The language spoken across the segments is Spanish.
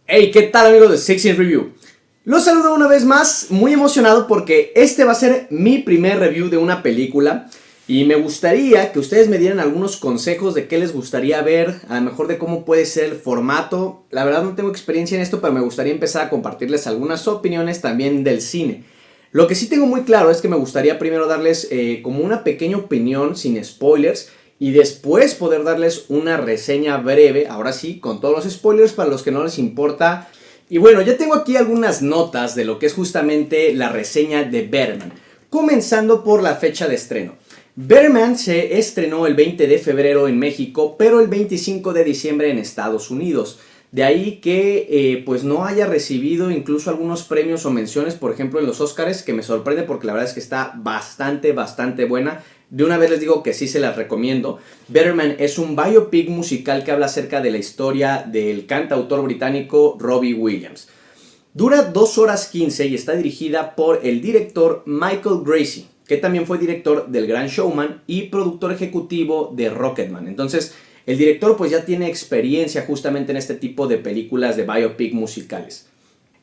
Hey, ¿qué tal amigos de Six in Review? Los saludo una vez más, muy emocionado porque este va a ser mi primer review de una película y me gustaría que ustedes me dieran algunos consejos de qué les gustaría ver, a lo mejor de cómo puede ser el formato. La verdad no tengo experiencia en esto, pero me gustaría empezar a compartirles algunas opiniones también del cine. Lo que sí tengo muy claro es que me gustaría primero darles como una pequeña opinión sin spoilers y después poder darles una reseña breve, ahora sí, con todos los spoilers para los que no les importa. Y bueno, ya tengo aquí algunas notas de lo que es justamente la reseña de Better Man, comenzando por la fecha de estreno. Better Man se estrenó el 20 de febrero en México, pero el 25 de diciembre en Estados Unidos. De ahí que pues no haya recibido incluso algunos premios o menciones, por ejemplo en los Oscars, que me sorprende porque la verdad es que está bastante buena. De una vez les digo que sí se las recomiendo. Better Man es un biopic musical que habla acerca de la historia del cantautor británico Robbie Williams. Dura 2 horas 15 y está dirigida por el director Michael Gracey, que también fue director del Gran Showman y productor ejecutivo de Rocketman. Entonces, el director pues ya tiene experiencia justamente en este tipo de películas de biopic musicales.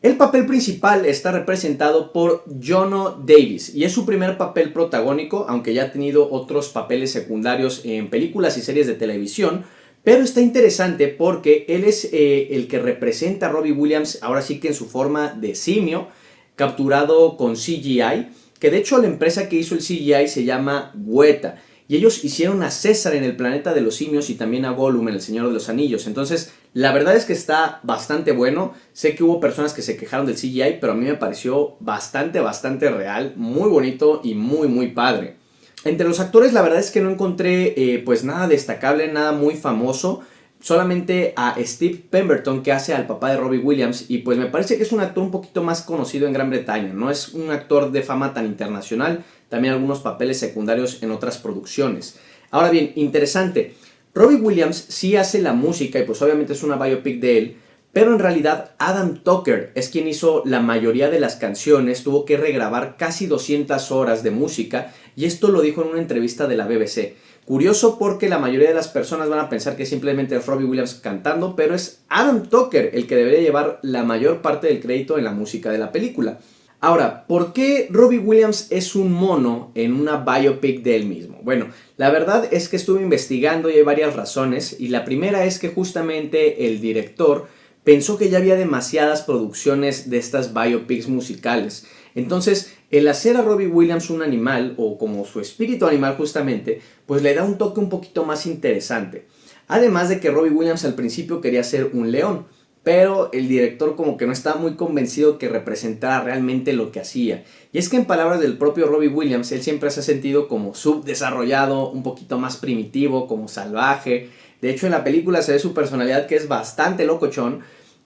El papel principal está representado por Jono Davis y es su primer papel protagónico, aunque ya ha tenido otros papeles secundarios en películas y series de televisión, pero está interesante porque él es el que representa a Robbie Williams, ahora sí que en su forma de simio, capturado con CGI, que de hecho la empresa que hizo el CGI se llama Weta. Y ellos hicieron a César en el planeta de los simios y también a Gollum en El Señor de los Anillos. Entonces, la verdad es que está bastante bueno. Sé que hubo personas que se quejaron del CGI, pero a mí me pareció bastante real, muy bonito y muy padre. Entre los actores, la verdad es que no encontré pues nada destacable, nada muy famoso. Solamente a Steve Pemberton, que hace al papá de Robbie Williams, y pues me parece que es un actor un poquito más conocido en Gran Bretaña, no es un actor de fama tan internacional, también algunos papeles secundarios en otras producciones. Ahora bien, interesante, Robbie Williams sí hace la música y pues obviamente es una biopic de él, pero en realidad Adam Tucker es quien hizo la mayoría de las canciones, tuvo que regrabar casi 200 horas de música y esto lo dijo en una entrevista de la BBC. Curioso porque la mayoría de las personas van a pensar que simplemente es Robbie Williams cantando, pero es Adam Tucker el que debería llevar la mayor parte del crédito en la música de la película. Ahora, ¿por qué Robbie Williams es un mono en una biopic de él mismo? Bueno, la verdad es que estuve investigando y hay varias razones, y la primera es que justamente el director pensó que ya había demasiadas producciones de estas biopics musicales. Entonces, el hacer a Robbie Williams un animal, o como su espíritu animal justamente, pues le da un toque un poquito más interesante. Además de que Robbie Williams al principio quería ser un león, pero el director como que no estaba muy convencido que representara realmente lo que hacía. Y es que en palabras del propio Robbie Williams, él siempre se ha sentido como subdesarrollado, un poquito más primitivo, como salvaje. De hecho, en la película se ve su personalidad, que es bastante locochón,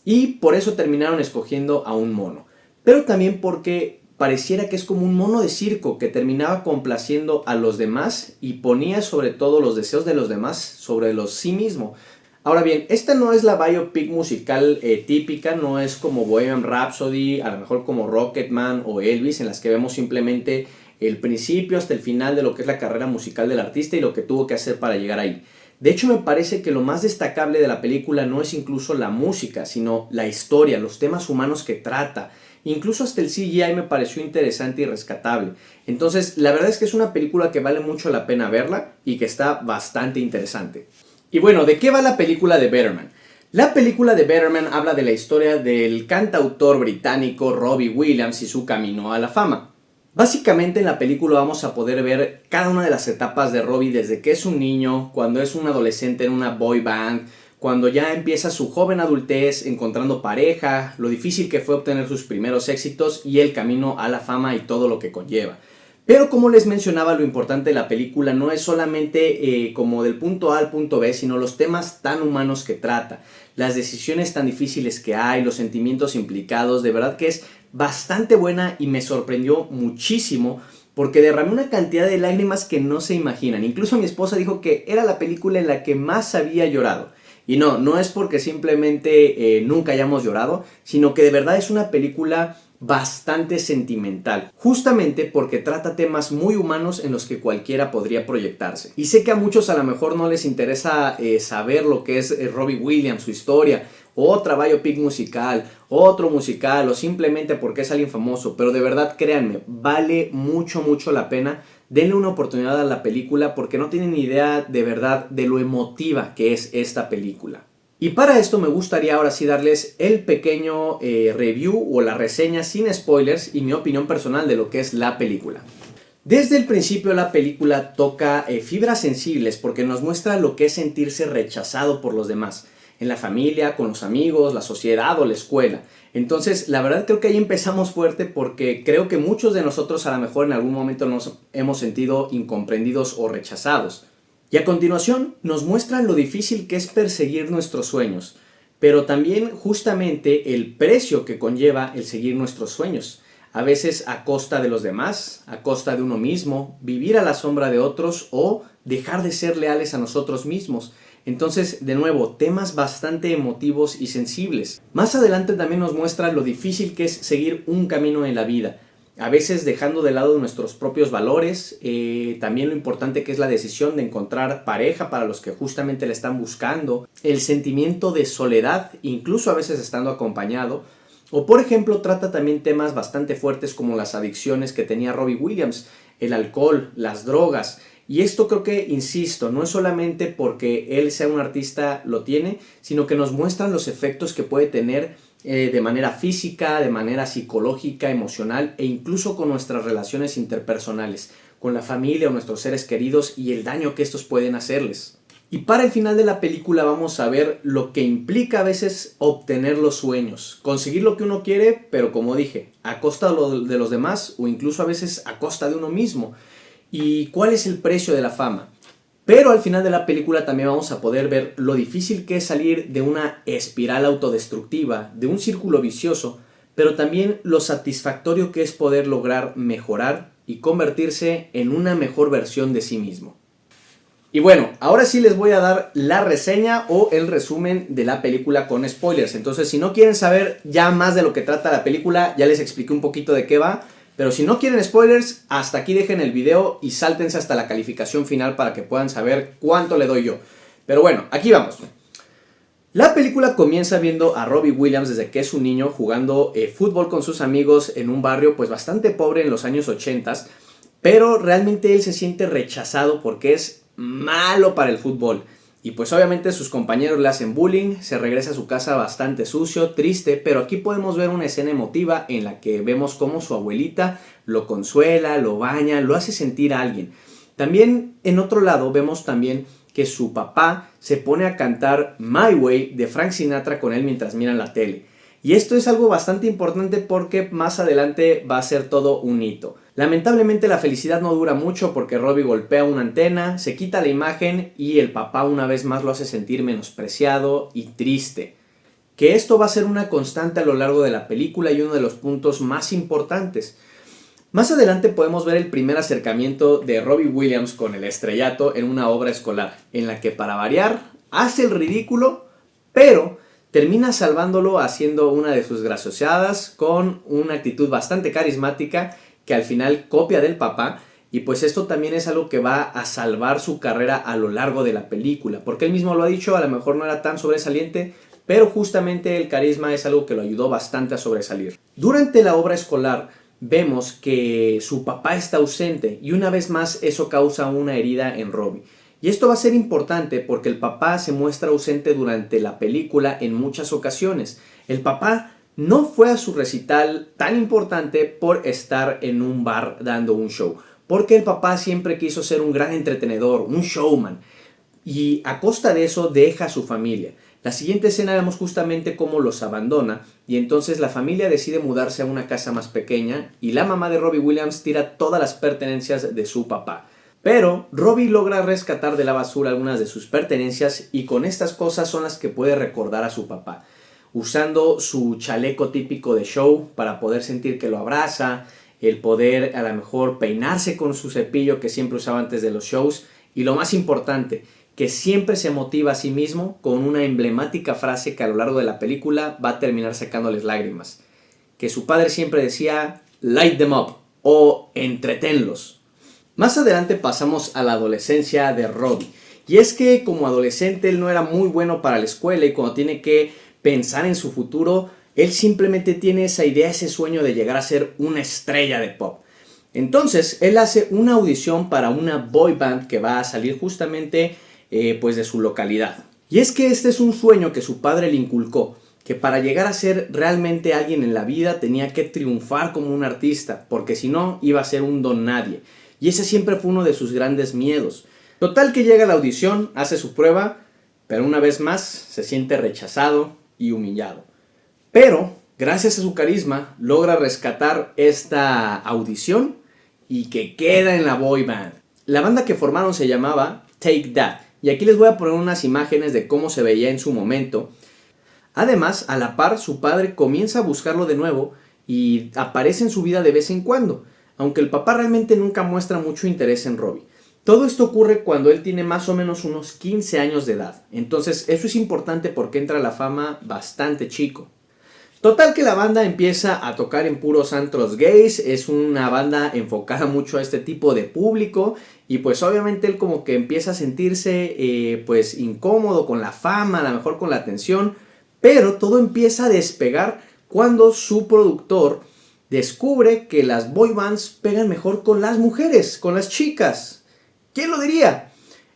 y por eso terminaron escogiendo a un mono. Pero también porque pareciera que es como un mono de circo que terminaba complaciendo a los demás y ponía sobre todo los deseos de los demás sobre los sí mismo. Ahora bien, esta no es la biopic musical típica, no es como Bohemian Rhapsody, a lo mejor como Rocketman o Elvis, en las que vemos simplemente el principio hasta el final de lo que es la carrera musical del artista y lo que tuvo que hacer para llegar ahí. De hecho, me parece que lo más destacable de la película no es incluso la música, sino la historia, los temas humanos que trata. Incluso hasta el CGI me pareció interesante y rescatable. Entonces, la verdad es que es una película que vale mucho la pena verla y que está bastante interesante. Y bueno, ¿de qué va la película de Better Man? La película de Better Man habla de la historia del cantautor británico Robbie Williams y su camino a la fama. Básicamente en la película vamos a poder ver cada una de las etapas de Robbie desde que es un niño, cuando es un adolescente en una boy band, cuando ya empieza su joven adultez encontrando pareja, lo difícil que fue obtener sus primeros éxitos y el camino a la fama y todo lo que conlleva. Pero como les mencionaba, lo importante de la película no es solamente como del punto A al punto B, sino los temas tan humanos que trata, las decisiones tan difíciles que hay, los sentimientos implicados. De verdad que es bastante buena y me sorprendió muchísimo porque derramé una cantidad de lágrimas que no se imaginan. Incluso mi esposa dijo que era la película en la que más había llorado. Y no es porque simplemente nunca hayamos llorado, sino que de verdad es una película bastante sentimental, justamente porque trata temas muy humanos en los que cualquiera podría proyectarse. Y sé que a muchos a lo mejor no les interesa saber lo que es Robbie Williams, su historia, otra biopic musical, otro musical o simplemente porque es alguien famoso. Pero de verdad, créanme, vale mucho, mucho la pena. Denle una oportunidad a la película porque no tienen ni idea de verdad de lo emotiva que es esta película. Y para esto me gustaría ahora sí darles el pequeño review o la reseña sin spoilers y mi opinión personal de lo que es la película. Desde el principio la película toca fibras sensibles porque nos muestra lo que es sentirse rechazado por los demás, en la familia, con los amigos, la sociedad o la escuela. Entonces, la verdad creo que ahí empezamos fuerte porque creo que muchos de nosotros a lo mejor en algún momento nos hemos sentido incomprendidos o rechazados. Y a continuación nos muestra lo difícil que es perseguir nuestros sueños, pero también justamente el precio que conlleva el seguir nuestros sueños. A veces a costa de los demás, a costa de uno mismo, vivir a la sombra de otros o dejar de ser leales a nosotros mismos. Entonces, de nuevo, temas bastante emotivos y sensibles. Más adelante también nos muestra lo difícil que es seguir un camino en la vida. A veces dejando de lado nuestros propios valores, también lo importante que es la decisión de encontrar pareja para los que justamente la están buscando, el sentimiento de soledad, incluso a veces estando acompañado. O por ejemplo trata también temas bastante fuertes como las adicciones que tenía Robbie Williams, el alcohol, las drogas. Y esto creo que, insisto, no es solamente porque él sea un artista lo tiene, sino que nos muestran los efectos que puede tener de manera física, de manera psicológica, emocional e incluso con nuestras relaciones interpersonales, con la familia o nuestros seres queridos y el daño que estos pueden hacerles. Y para el final de la película vamos a ver lo que implica a veces obtener los sueños, conseguir lo que uno quiere, pero como dije, a costa de los demás o incluso a veces a costa de uno mismo. ¿Y cuál es el precio de la fama? Pero al final de la película también vamos a poder ver lo difícil que es salir de una espiral autodestructiva, de un círculo vicioso, pero también lo satisfactorio que es poder lograr mejorar y convertirse en una mejor versión de sí mismo. Y bueno, ahora sí les voy a dar la reseña o el resumen de la película con spoilers. Entonces, si no quieren saber ya más de lo que trata la película, ya les expliqué un poquito de qué va. Pero si no quieren spoilers, hasta aquí dejen el video y sáltense hasta la calificación final para que puedan saber cuánto le doy yo. Pero bueno, aquí vamos. La película comienza viendo a Robbie Williams desde que es un niño jugando fútbol con sus amigos en un barrio pues bastante pobre en los años 80, pero realmente él se siente rechazado porque es malo para el fútbol. Y pues obviamente sus compañeros le hacen bullying, se regresa a su casa bastante sucio, triste, pero aquí podemos ver una escena emotiva en la que vemos cómo su abuelita lo consuela, lo baña, lo hace sentir a alguien. También en otro lado vemos también que su papá se pone a cantar My Way de Frank Sinatra con él mientras miran la tele. Y esto es algo bastante importante porque más adelante va a ser todo un hito. Lamentablemente la felicidad no dura mucho porque Robbie golpea una antena, se quita la imagen y el papá una vez más lo hace sentir menospreciado y triste. Que esto va a ser una constante a lo largo de la película y uno de los puntos más importantes. Más adelante podemos ver el primer acercamiento de Robbie Williams con el estrellato en una obra escolar, en la que para variar hace el ridículo, pero termina salvándolo haciendo una de sus graciosadas con una actitud bastante carismática que al final copia del papá, y pues esto también es algo que va a salvar su carrera a lo largo de la película, porque él mismo lo ha dicho, a lo mejor no era tan sobresaliente, pero justamente el carisma es algo que lo ayudó bastante a sobresalir. Durante la obra escolar vemos que su papá está ausente y una vez más eso causa una herida en Robbie. Y esto va a ser importante porque el papá se muestra ausente durante la película en muchas ocasiones. El papá no fue a su recital tan importante por estar en un bar dando un show, porque el papá siempre quiso ser un gran entretenedor, un showman, y a costa de eso deja a su familia. La siguiente escena vemos justamente cómo los abandona y entonces la familia decide mudarse a una casa más pequeña y la mamá de Robbie Williams tira todas las pertenencias de su papá. Pero Robbie logra rescatar de la basura algunas de sus pertenencias y con estas cosas son las que puede recordar a su papá, usando su chaleco típico de show para poder sentir que lo abraza, el poder a lo mejor peinarse con su cepillo que siempre usaba antes de los shows y lo más importante, que siempre se motiva a sí mismo con una emblemática frase que a lo largo de la película va a terminar sacándoles lágrimas, que su padre siempre decía light them up o entretenlos. Más adelante pasamos a la adolescencia de Robbie. Y es que como adolescente él no era muy bueno para la escuela y cuando tiene que pensar en su futuro. Él simplemente tiene esa idea, ese sueño de llegar a ser una estrella de pop. Entonces, él hace una audición para una boy band que va a salir justamente pues de su localidad. Y es que este es un sueño que su padre le inculcó, que para llegar a ser realmente alguien en la vida tenía que triunfar como un artista, porque si no iba a ser un don nadie. Y ese siempre fue uno de sus grandes miedos. Total que llega a la audición, hace su prueba, pero una vez más se siente rechazado y humillado. Pero, gracias a su carisma, logra rescatar esta audición y que queda en la boy band. La banda que formaron se llamaba Take That, y aquí les voy a poner unas imágenes de cómo se veía en su momento. Además, a la par, su padre comienza a buscarlo de nuevo y aparece en su vida de vez en cuando, aunque el papá realmente nunca muestra mucho interés en Robbie. Todo esto ocurre cuando él tiene más o menos unos 15 años de edad, entonces eso es importante porque entra a la fama bastante chico. Total que la banda empieza a tocar en puros antros gays, es una banda enfocada mucho a este tipo de público y pues obviamente él como que empieza a sentirse pues incómodo con la fama, a lo mejor con la atención, pero todo empieza a despegar cuando su productor descubre que las boy bands pegan mejor con las mujeres, con las chicas. ¿Quién lo diría?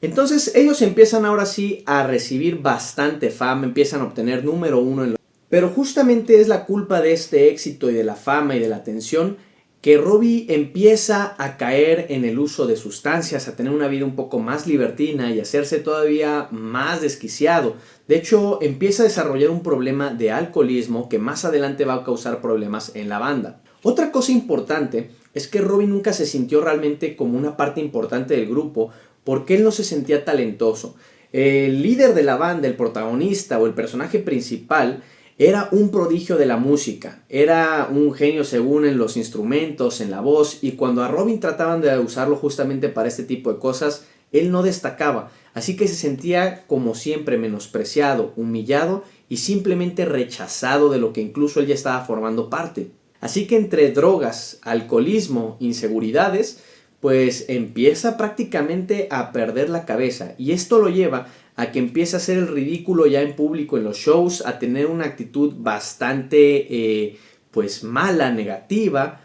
Entonces ellos empiezan ahora sí a recibir bastante fama, empiezan a obtener número uno en pero justamente es la culpa de este éxito y de la fama y de la atención que Robbie empieza a caer en el uso de sustancias, a tener una vida un poco más libertina y a hacerse todavía más desquiciado. De hecho, empieza a desarrollar un problema de alcoholismo que más adelante va a causar problemas en la banda. Otra cosa importante es que Robbie nunca se sintió realmente como una parte importante del grupo porque él no se sentía talentoso. El líder de la banda, el protagonista o el personaje principal, era un prodigio de la música, era un genio según en los instrumentos, en la voz, y cuando a Robin trataban de usarlo justamente para este tipo de cosas, él no destacaba, así que se sentía como siempre menospreciado, humillado y simplemente rechazado de lo que incluso él ya estaba formando parte. Así que entre drogas, alcoholismo, inseguridades, pues empieza prácticamente a perder la cabeza y esto lo lleva a que empiece a hacer el ridículo ya en público en los shows, a tener una actitud bastante pues mala, negativa,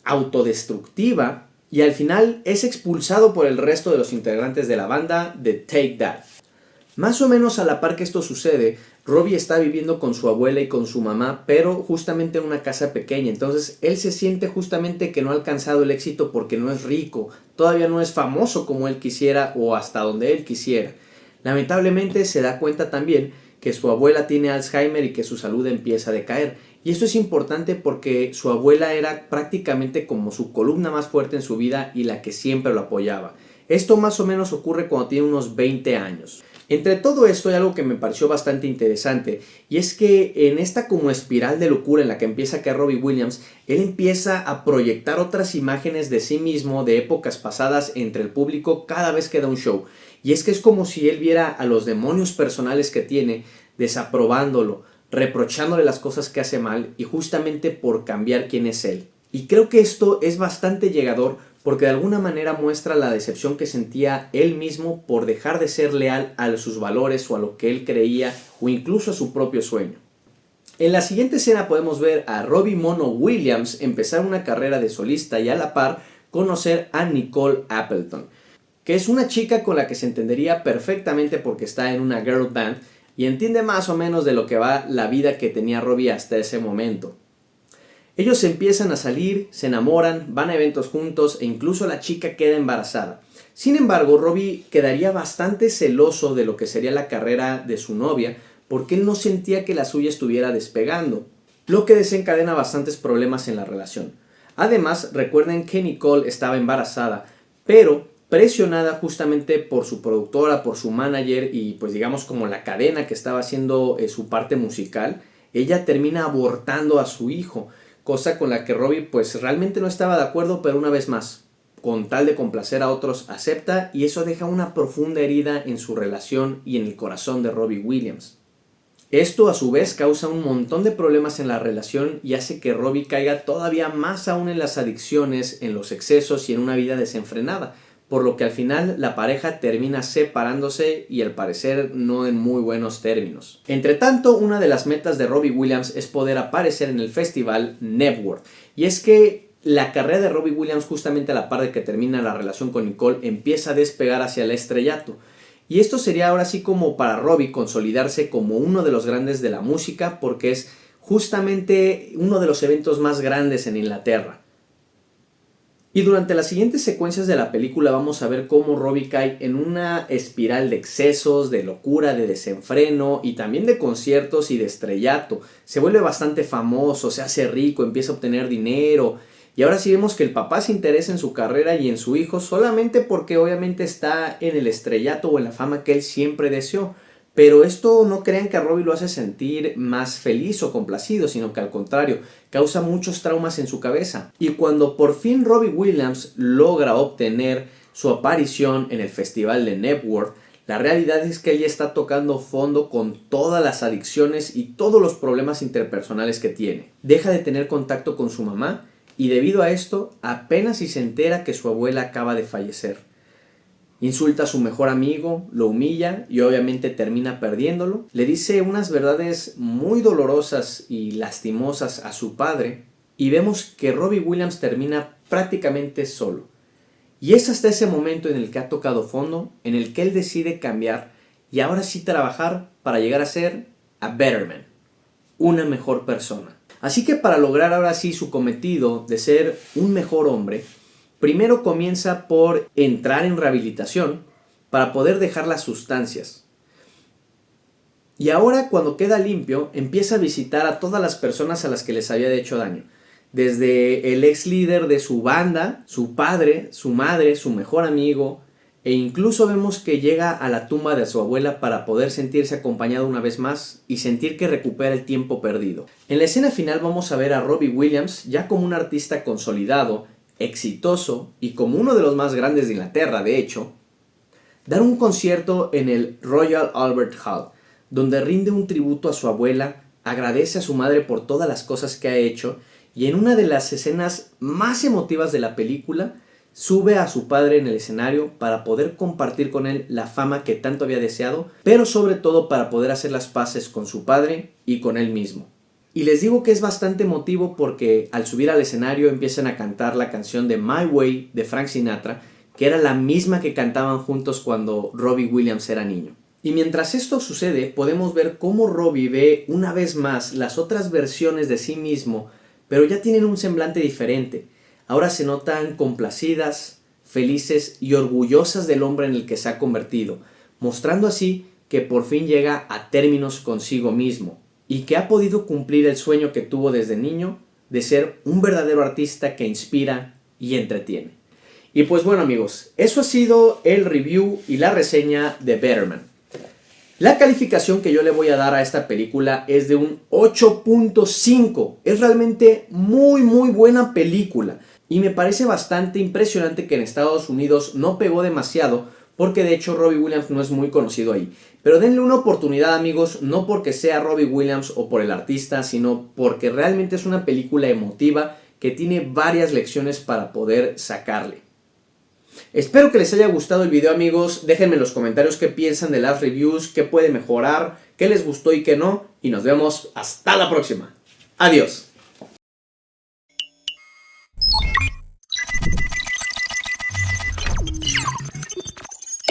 autodestructiva y al final es expulsado por el resto de los integrantes de la banda de Take That. Más o menos a la par que esto sucede, Robbie está viviendo con su abuela y con su mamá, pero justamente en una casa pequeña. Entonces él se siente justamente que no ha alcanzado el éxito porque no es rico, todavía no es famoso como él quisiera o hasta donde él quisiera. Lamentablemente se da cuenta también que su abuela tiene Alzheimer y que su salud empieza a decaer. Y esto es importante porque su abuela era prácticamente como su columna más fuerte en su vida y la que siempre lo apoyaba. Esto más o menos ocurre cuando tiene unos 20 años. Entre todo esto hay algo que me pareció bastante interesante y es que en esta como espiral de locura en la que empieza a caer Robbie Williams, él empieza a proyectar otras imágenes de sí mismo de épocas pasadas entre el público cada vez que da un show. Y es que es como si él viera a los demonios personales que tiene desaprobándolo, reprochándole las cosas que hace mal y justamente por cambiar quién es él. Y creo que esto es bastante llegador porque de alguna manera muestra la decepción que sentía él mismo por dejar de ser leal a sus valores o a lo que él creía o incluso a su propio sueño. En la siguiente escena podemos ver a Robbie Mono Williams empezar una carrera de solista y a la par conocer a Nicole Appleton, que es una chica con la que se entendería perfectamente porque está en una girl band y entiende más o menos de lo que va la vida que tenía Robbie hasta ese momento. Ellos empiezan a salir, se enamoran, van a eventos juntos e incluso la chica queda embarazada. Sin embargo, Robbie quedaría bastante celoso de lo que sería la carrera de su novia porque él no sentía que la suya estuviera despegando, lo que desencadena bastantes problemas en la relación. Además, recuerden que Nicole estaba embarazada, pero presionada justamente por su productora, por su manager y pues digamos como la cadena que estaba haciendo su parte musical, ella termina abortando a su hijo, cosa con la que Robbie pues realmente no estaba de acuerdo, pero una vez más, con tal de complacer a otros, acepta y eso deja una profunda herida en su relación y en el corazón de Robbie Williams. Esto a su vez causa un montón de problemas en la relación y hace que Robbie caiga todavía más aún en las adicciones, en los excesos y en una vida desenfrenada, por lo que al final la pareja termina separándose y al parecer no en muy buenos términos. Entre tanto, una de las metas de Robbie Williams es poder aparecer en el festival Network, y es que la carrera de Robbie Williams, justamente a la par de que termina la relación con Nicole, empieza a despegar hacia el estrellato. Y esto sería ahora sí como para Robbie consolidarse como uno de los grandes de la música, porque es justamente uno de los eventos más grandes en Inglaterra. Y durante las siguientes secuencias de la película vamos a ver cómo Robbie cae en una espiral de excesos, de locura, de desenfreno y también de conciertos y de estrellato. Se vuelve bastante famoso, se hace rico, empieza a obtener dinero. Y ahora sí vemos que el papá se interesa en su carrera y en su hijo solamente porque obviamente está en el estrellato o en la fama que él siempre deseó. Pero esto no crean que a Robbie lo hace sentir más feliz o complacido, sino que al contrario, causa muchos traumas en su cabeza. Y cuando por fin Robbie Williams logra obtener su aparición en el festival de Network, la realidad es que él ya está tocando fondo con todas las adicciones y todos los problemas interpersonales que tiene. Deja de tener contacto con su mamá y debido a esto apenas si se entera que su abuela acaba de fallecer. Insulta a su mejor amigo, lo humilla y obviamente termina perdiéndolo. Le dice unas verdades muy dolorosas y lastimosas a su padre y vemos que Robbie Williams termina prácticamente solo. Y es hasta ese momento en el que ha tocado fondo, en el que él decide cambiar y ahora sí trabajar para llegar a ser a better man, una mejor persona. Así que para lograr ahora sí su cometido de ser un mejor hombre, primero comienza por entrar en rehabilitación para poder dejar las sustancias. Y ahora cuando queda limpio, empieza a visitar a todas las personas a las que les había hecho daño. Desde el ex líder de su banda, su padre, su madre, su mejor amigo, e incluso vemos que llega a la tumba de su abuela para poder sentirse acompañado una vez más y sentir que recupera el tiempo perdido. En la escena final vamos a ver a Robbie Williams ya como un artista consolidado, exitoso y como uno de los más grandes de Inglaterra, de hecho, dar un concierto en el Royal Albert Hall, donde rinde un tributo a su abuela, agradece a su madre por todas las cosas que ha hecho y en una de las escenas más emotivas de la película, sube a su padre en el escenario para poder compartir con él la fama que tanto había deseado, pero sobre todo para poder hacer las paces con su padre y con él mismo. Y les digo que es bastante emotivo porque al subir al escenario empiezan a cantar la canción de My Way de Frank Sinatra, que era la misma que cantaban juntos cuando Robbie Williams era niño. Y mientras esto sucede, podemos ver cómo Robbie ve una vez más las otras versiones de sí mismo, pero ya tienen un semblante diferente. Ahora se notan complacidas, felices y orgullosas del hombre en el que se ha convertido, mostrando así que por fin llega a términos consigo mismo y que ha podido cumplir el sueño que tuvo desde niño de ser un verdadero artista que inspira y entretiene. Y pues bueno amigos, eso ha sido el review y la reseña de Better Man. La calificación que yo le voy a dar a esta película es de un 8.5. Es realmente muy buena película. Y me parece bastante impresionante que en Estados Unidos no pegó demasiado, porque de hecho Robbie Williams no es muy conocido ahí. Pero denle una oportunidad amigos, no porque sea Robbie Williams o por el artista, sino porque realmente es una película emotiva que tiene varias lecciones para poder sacarle. Espero que les haya gustado el video amigos, déjenme en los comentarios qué piensan de las reviews, qué puede mejorar, qué les gustó y qué no, y nos vemos hasta la próxima. Adiós.